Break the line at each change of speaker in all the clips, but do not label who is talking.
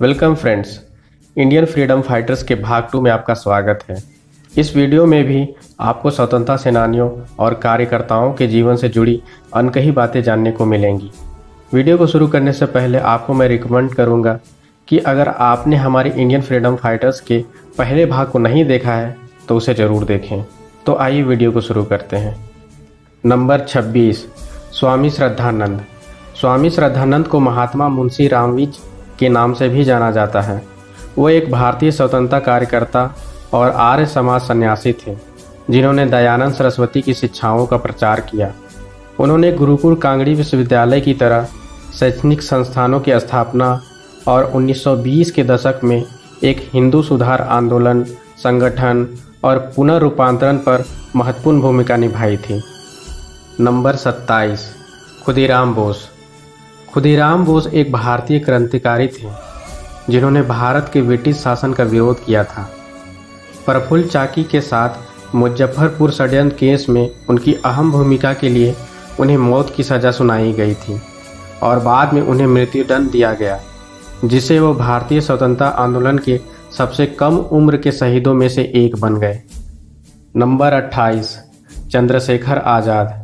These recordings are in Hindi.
Welcome friends, Indian freedom fighters के भाग 2 में आपका स्वागत है। इस वीडियो में भी आपको स्वतंत्रता सेनानियों और कार्यकर्ताओं के जीवन से जुड़ी अनकही बातें जानने को मिलेंगी। वीडियो को शुरू करने से पहले आपको मैं रिकमेंड करूंगा कि अगर आपने हमारी इंडियन फ्रीडम फाइटर्स के पहले भाग को नहीं देखा है तो उसे ज़रूर देखें। तो आइए वीडियो को शुरू करते हैं। नंबर 26, स्वामी श्रद्धानंद। स्वामी श्रद्धानंद को महात्मा मुंशी रामविज के नाम से भी जाना जाता है। वो एक भारतीय स्वतंत्रता कार्यकर्ता और आर्य समाज सन्यासी थे, जिन्होंने दयानंद सरस्वती की शिक्षाओं का प्रचार किया। उन्होंने गुरुकुल कांगड़ी विश्वविद्यालय की तरह शैक्षणिक संस्थानों की स्थापना और 1920 के दशक में एक हिंदू सुधार आंदोलन, संगठन और पुनर्रूपांतरण पर महत्वपूर्ण भूमिका निभाई थी। नंबर 27, खुदीराम बोस। खुदीराम बोस एक भारतीय क्रांतिकारी थे, जिन्होंने भारत के ब्रिटिश शासन का विरोध किया था। प्रफुल्ल चाकी के साथ मुजफ्फरपुर षड्यंत्र केस में उनकी अहम भूमिका के लिए उन्हें मौत की सज़ा सुनाई गई थी और बाद में उन्हें मृत्युदंड दिया गया, जिससे वो भारतीय स्वतंत्रता आंदोलन के सबसे कम उम्र के शहीदों में से एक बन गए। नंबर 28, चंद्रशेखर आज़ाद।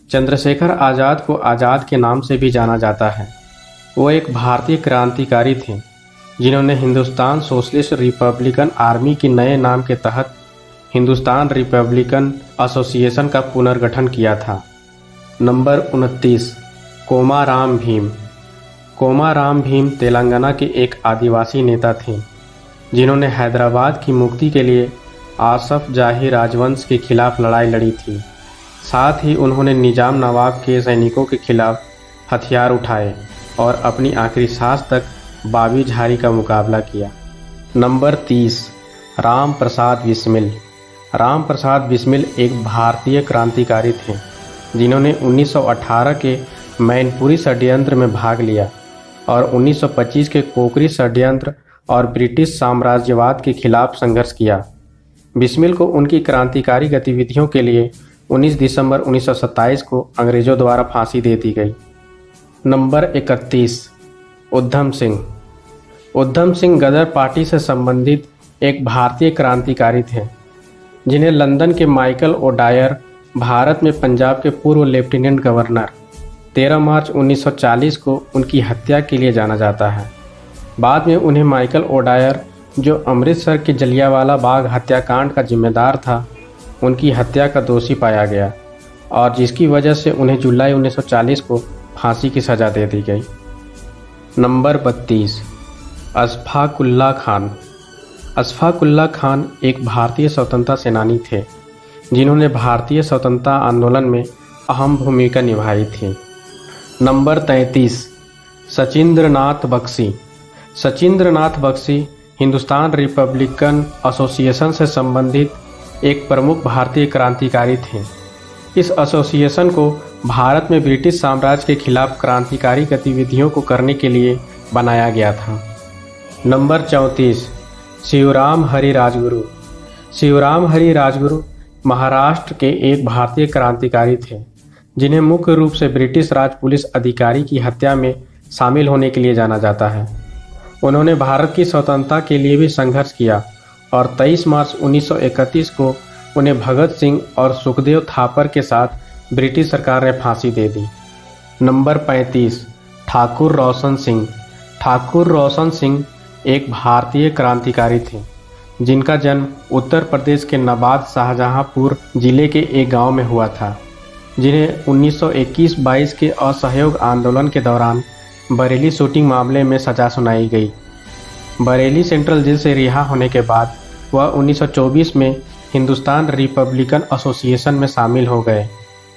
चंद्रशेखर आज़ाद को आज़ाद के नाम से भी जाना जाता है। वो एक भारतीय क्रांतिकारी थे, जिन्होंने हिंदुस्तान सोशलिस्ट रिपब्लिकन आर्मी के नए नाम के तहत हिंदुस्तान रिपब्लिकन एसोसिएशन का पुनर्गठन किया था। नंबर 29, कोमाराम भीम। कोमाराम भीम तेलंगाना के एक आदिवासी नेता थे, जिन्होंने हैदराबाद की मुक्ति के लिए आसफ जाही राजवंश के खिलाफ लड़ाई लड़ी थी। साथ ही उन्होंने निजाम नवाब के सैनिकों के खिलाफ हथियार उठाए और अपनी आखिरी सांस तक बाबी झारी का मुकाबला किया। नंबर 30, राम प्रसाद बिस्मिल। राम प्रसाद बिस्मिल एक भारतीय क्रांतिकारी थे, जिन्होंने 1918 के मैनपुरी षड्यंत्र में भाग लिया और 1925 के कोकरी षड्यंत्र और ब्रिटिश साम्राज्यवाद के खिलाफ संघर्ष किया। बिस्मिल को उनकी क्रांतिकारी गतिविधियों के लिए 19 दिसंबर 1927 को अंग्रेजों द्वारा फांसी दे दी गई। नंबर 31, उधम सिंह। उधम सिंह गदर पार्टी से संबंधित एक भारतीय क्रांतिकारी थे, जिन्हें लंदन के माइकल ओडायर भारत में पंजाब के पूर्व लेफ्टिनेंट गवर्नर 13 मार्च 1940 को उनकी हत्या के लिए जाना जाता है। बाद में उन्हें माइकल ओडायर, जो अमृतसर के जलियांवाला बाग हत्याकांड का जिम्मेदार था, उनकी हत्या का दोषी पाया गया और जिसकी वजह से उन्हें जुलाई 1940 को फांसी की सज़ा दे दी गई। नंबर 32, अशफाक उल्लाह खान। अशफाक उल्लाह खान एक भारतीय स्वतंत्रता सेनानी थे, जिन्होंने भारतीय स्वतंत्रता आंदोलन में अहम भूमिका निभाई थी। नंबर 33, सचिंद्रनाथ बख्शी। सचिंद्रनाथ बख्शी हिंदुस्तान रिपब्लिकन एसोसिएशन से संबंधित एक प्रमुख भारतीय क्रांतिकारी थे। इस एसोसिएशन को भारत में ब्रिटिश साम्राज्य के खिलाफ क्रांतिकारी गतिविधियों को करने के लिए बनाया गया था। नंबर 34, शिवराम हरि राजगुरु। शिवराम हरि राजगुरु महाराष्ट्र के एक भारतीय क्रांतिकारी थे, जिन्हें मुख्य रूप से ब्रिटिश राज पुलिस अधिकारी की हत्या में शामिल होने के लिए जाना जाता है। उन्होंने भारत की स्वतंत्रता के लिए भी संघर्ष किया और 23 मार्च 1931 को उन्हें भगत सिंह और सुखदेव थापर के साथ ब्रिटिश सरकार ने फांसी दे दी। नंबर 35, ठाकुर रोशन सिंह। ठाकुर रोशन सिंह एक भारतीय क्रांतिकारी थे, जिनका जन्म उत्तर प्रदेश के नवाब शाहजहांपुर जिले के एक गांव में हुआ था, जिन्हें 1921-22 के असहयोग आंदोलन के दौरान बरेली शूटिंग मामले में सजा सुनाई गई। बरेली सेंट्रल जेल से रिहा होने के बाद वह 1924 में हिंदुस्तान रिपब्लिकन एसोसिएशन में शामिल हो गए।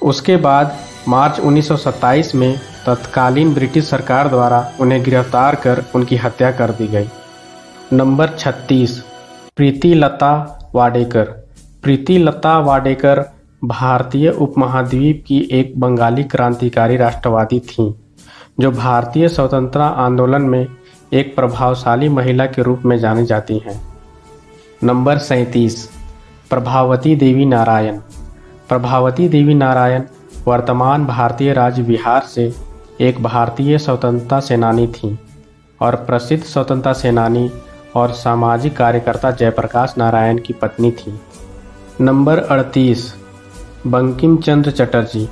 उसके बाद मार्च 1927 में तत्कालीन ब्रिटिश सरकार द्वारा उन्हें गिरफ्तार कर उनकी हत्या कर दी गई। नंबर 36, प्रीतिलता वाडेकर। प्रीतिलता वाडेकर भारतीय उपमहाद्वीप की एक बंगाली क्रांतिकारी राष्ट्रवादी थीं, जो भारतीय स्वतंत्रता आंदोलन में एक प्रभावशाली महिला के रूप में जानी जाती हैं। नंबर 37, प्रभावती देवी नारायण। प्रभावती देवी नारायण वर्तमान भारतीय राज्य बिहार से एक भारतीय स्वतंत्रता सेनानी थीं। और प्रसिद्ध स्वतंत्रता सेनानी और सामाजिक कार्यकर्ता जयप्रकाश नारायण की पत्नी थी। नंबर 38, बंकिम चंद्र चटर्जी।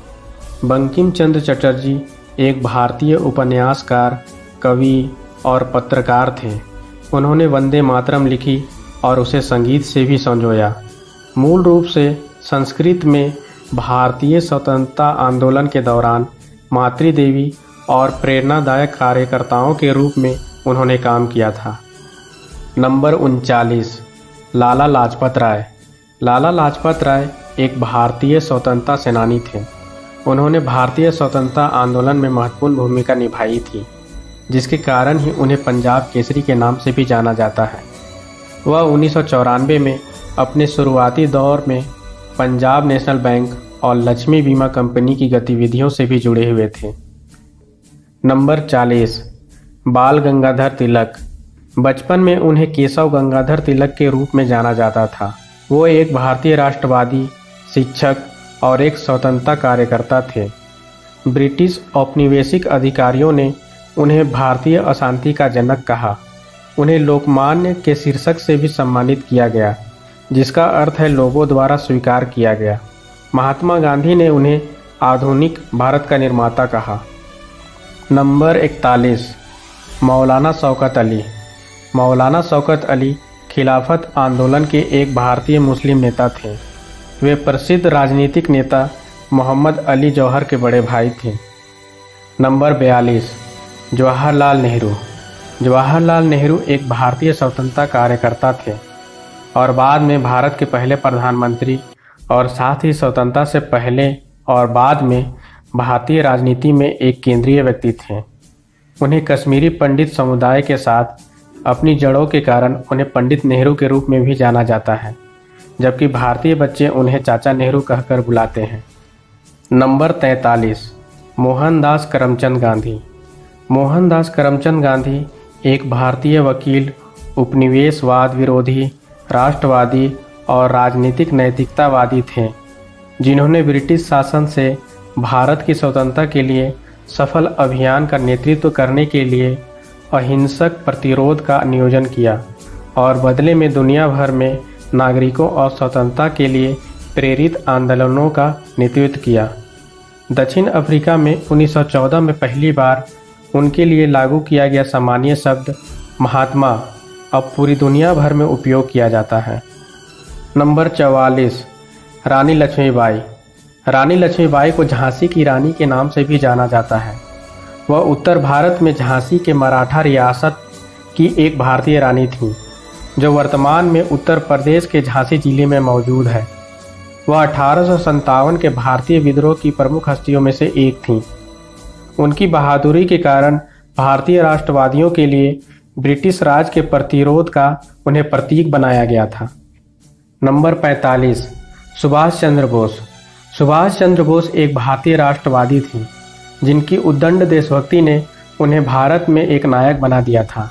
बंकिम चंद्र चटर्जी एक भारतीय उपन्यासकार, कवि और पत्रकार थे। उन्होंने वंदे मातरम लिखी और उसे संगीत से भी संजोया। मूल रूप से संस्कृत में भारतीय स्वतंत्रता आंदोलन के दौरान मातृदेवी और प्रेरणादायक कार्यकर्ताओं के रूप में उन्होंने काम किया था। नंबर 39, लाला लाजपत राय। लाला लाजपत राय एक भारतीय स्वतंत्रता सेनानी थे। उन्होंने भारतीय स्वतंत्रता आंदोलन में महत्वपूर्ण भूमिका निभाई थी, जिसके कारण ही उन्हें पंजाब केसरी के नाम से भी जाना जाता है। वह 1994 में अपने शुरुआती दौर में पंजाब नेशनल बैंक और लक्ष्मी बीमा कंपनी की गतिविधियों से भी जुड़े हुए थे। नंबर 40, बाल गंगाधर तिलक। बचपन में उन्हें केशव गंगाधर तिलक के रूप में जाना जाता था। वो एक भारतीय राष्ट्रवादी, शिक्षक और एक स्वतंत्रता कार्यकर्ता थे। ब्रिटिश औपनिवेशिक अधिकारियों ने उन्हें भारतीय अशांति का जनक कहा। उन्हें लोकमान्य के शीर्षक से भी सम्मानित किया गया, जिसका अर्थ है लोगों द्वारा स्वीकार किया गया। महात्मा गांधी ने उन्हें आधुनिक भारत का निर्माता कहा। नंबर 41, मौलाना शौकत अली। मौलाना शौकत अली खिलाफत आंदोलन के एक भारतीय मुस्लिम नेता थे। वे प्रसिद्ध राजनीतिक नेता मोहम्मद अली जौहर के बड़े भाई थे। नंबर 42, जवाहरलाल नेहरू। जवाहरलाल नेहरू एक भारतीय स्वतंत्रता कार्यकर्ता थे और बाद में भारत के पहले प्रधानमंत्री और साथ ही स्वतंत्रता से पहले और बाद में भारतीय राजनीति में एक केंद्रीय व्यक्ति थे। उन्हें कश्मीरी पंडित समुदाय के साथ अपनी जड़ों के कारण उन्हें पंडित नेहरू के रूप में भी जाना जाता है, जबकि भारतीय बच्चे उन्हें चाचा नेहरू कहकर बुलाते हैं। नंबर 43, मोहनदास करमचंद गांधी। मोहनदास करमचंद गांधी एक भारतीय वकील, उपनिवेशवाद विरोधी, राष्ट्रवादी और राजनीतिक नैतिकतावादी थे, जिन्होंने ब्रिटिश शासन से भारत की स्वतंत्रता के लिए सफल अभियान का नेतृत्व करने के लिए अहिंसक प्रतिरोध का नियोजन किया और बदले में दुनिया भर में नागरिकों और स्वतंत्रता के लिए प्रेरित आंदोलनों का नेतृत्व किया। दक्षिण अफ्रीका में 1914 में पहली बार उनके लिए लागू किया गया सामान्य शब्द महात्मा अब पूरी दुनिया भर में उपयोग किया जाता है। नंबर 44, रानी लक्ष्मीबाई। रानी लक्ष्मीबाई को झांसी की रानी के नाम से भी जाना जाता है। वह उत्तर भारत में झांसी के मराठा रियासत की एक भारतीय रानी थीं, जो वर्तमान में उत्तर प्रदेश के झांसी जिले में मौजूद है। वह 1857 के भारतीय विद्रोह की प्रमुख हस्तियों में से एक थीं। उनकी बहादुरी के कारण भारतीय राष्ट्रवादियों के लिए ब्रिटिश राज के प्रतिरोध का उन्हें प्रतीक बनाया गया था। नंबर 45, सुभाष चंद्र बोस। सुभाष चंद्र बोस एक भारतीय राष्ट्रवादी थी, जिनकी उद्दंड देशभक्ति ने उन्हें भारत में एक नायक बना दिया था।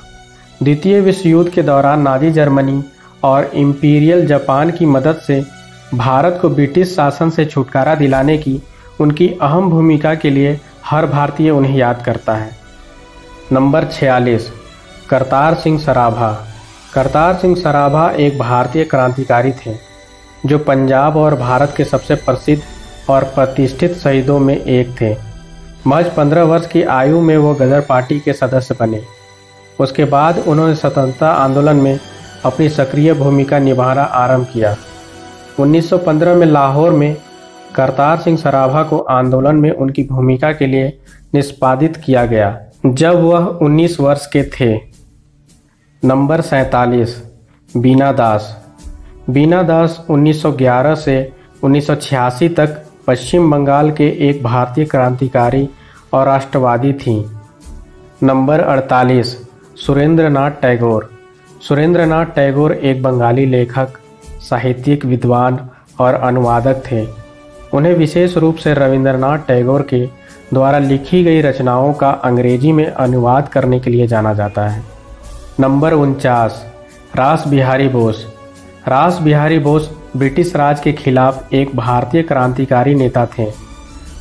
द्वितीय विश्व युद्ध के दौरान नाजी जर्मनी और इंपीरियल जापान की मदद से भारत को ब्रिटिश शासन से छुटकारा दिलाने की उनकी अहम भूमिका के लिए हर भारतीय उन्हें याद करता है। नंबर 46, करतार सिंह सराभा। करतार सिंह सराभा एक भारतीय क्रांतिकारी थे, जो पंजाब और भारत के सबसे प्रसिद्ध और प्रतिष्ठित शहीदों में एक थे। महज 15 वर्ष की आयु में वो गदर पार्टी के सदस्य बने। उसके बाद उन्होंने स्वतंत्रता आंदोलन में अपनी सक्रिय भूमिका निभाना आरंभ किया। 1915 में लाहौर में करतार सिंह सराभा को आंदोलन में उनकी भूमिका के लिए निष्पादित किया गया, जब वह 19 वर्ष के थे। नंबर 47, बीना दास। बीना दास 1911 से 1986 तक पश्चिम बंगाल के एक भारतीय क्रांतिकारी और राष्ट्रवादी थीं। नंबर 48, सुरेंद्रनाथ टैगोर। सुरेंद्रनाथ टैगोर एक बंगाली लेखक, साहित्यिक, विद्वान और अनुवादक थे। उन्हें विशेष रूप से रविंद्रनाथ टैगोर के द्वारा लिखी गई रचनाओं का अंग्रेजी में अनुवाद करने के लिए जाना जाता है। नंबर 49, रास बिहारी बोस। रास बिहारी बोस ब्रिटिश राज के खिलाफ एक भारतीय क्रांतिकारी नेता थे।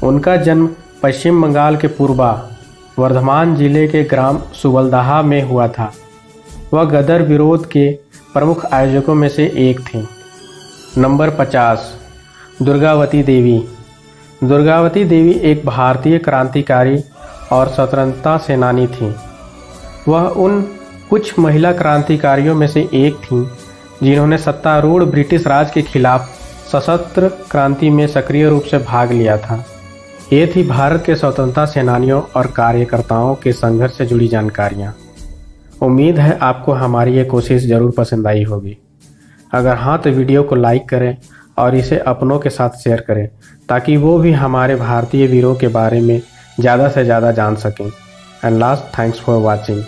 उनका जन्म पश्चिम बंगाल के पूर्वा वर्धमान जिले के ग्राम सुबलदाहा में हुआ था। वह गदर विरोध के प्रमुख आयोजकों में से एक थी। नंबर 50, दुर्गावती देवी। दुर्गावती देवी एक भारतीय क्रांतिकारी और स्वतंत्रता सेनानी थी। वह उन कुछ महिला क्रांतिकारियों में से एक थीं जिन्होंने सत्तारूढ़ ब्रिटिश राज के खिलाफ सशस्त्र क्रांति में सक्रिय रूप से भाग लिया था। ये थी भारत के स्वतंत्रता सेनानियों और कार्यकर्ताओं के संघर्ष से जुड़ी जानकारियाँ। उम्मीद है आपको हमारी ये कोशिश ज़रूर पसंद आई होगी। अगर हाँ तो वीडियो को लाइक करें और इसे अपनों के साथ शेयर करें ताकि वो भी हमारे भारतीय वीरों के बारे में ज़्यादा से ज़्यादा जान सकें। And last, thanks for watching.